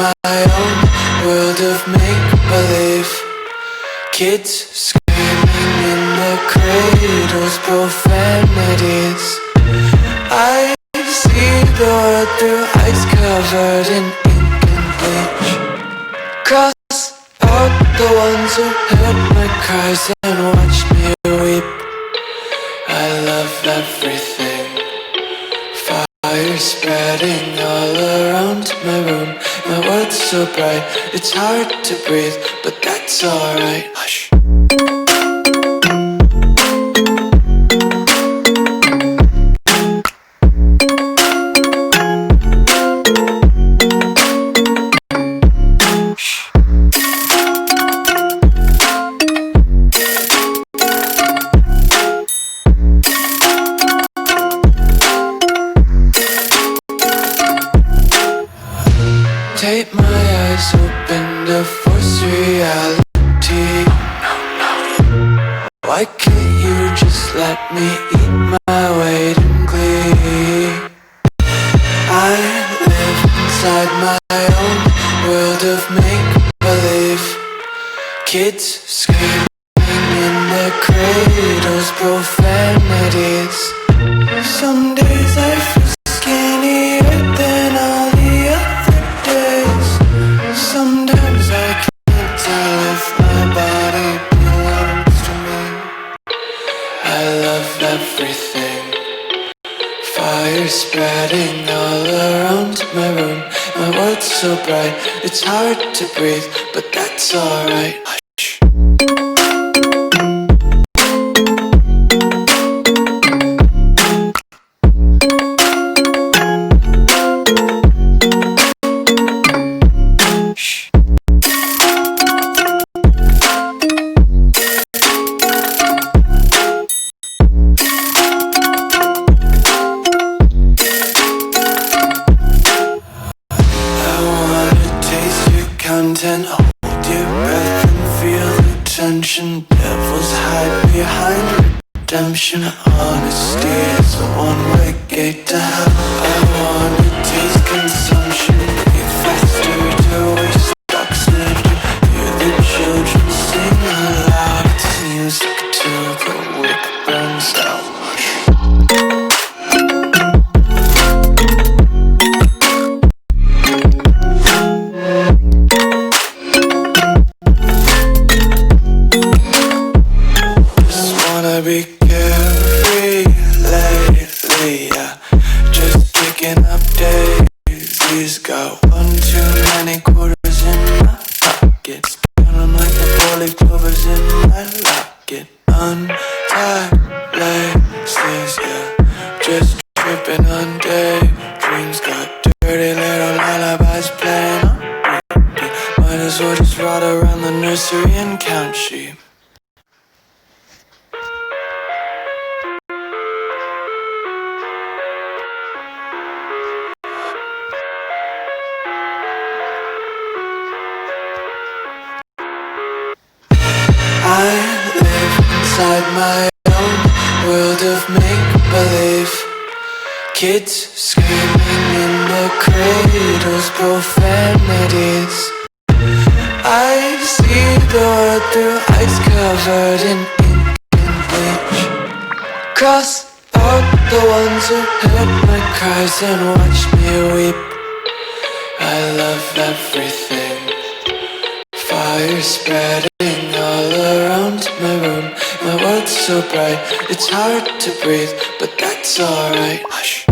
my own world of make-believe. Kids screaming in the cradles, profanities. I see the world through ice covered in ink and bleach. Cross out the ones who heard my cries and watched me weep. I love everything. Fire spreading all around my room. My world's so bright, it's hard to breathe, but that's alright. Hush. Take my eyes open to force reality. Why can't you just let me eat my weight in glee? I live inside my own world of make-believe. Kids screaming in their cradles, profanities. Some days I feel skinnier than all the other days. Sometimes I can't tell if my body belongs to me. I love everything. Fire spreading all around my room. My world's so bright, it's hard to breathe, but that's alright. Hush. Content, hold your breath and feel the tension. Devils hide behind redemption. Honesty is a one-way gate to hell. I wanna taste consumption. Breathe faster to waste oxygen. Hear the children sing aloud. It's music till the wick burns out. Be carefree lately, yeah. Just picking up daisies. Got one too many quarters in my pockets. Count 'em like the four-leaf clovers in my locket. Untied laces, yeah. Just tripping on daydreams. Got dirty little lullabies playing on repeat. Might as well just ride around the nursery and count sheep. I live inside my own world of make-believe. Kids screaming in their cradles, profanities. I see the world through ice covered in ink and bleach. Cross out the ones who heard my cries and watched me weep. I love everything. Fire spreading all around my room. My world's so bright, it's hard to breathe, but that's alright. Hush.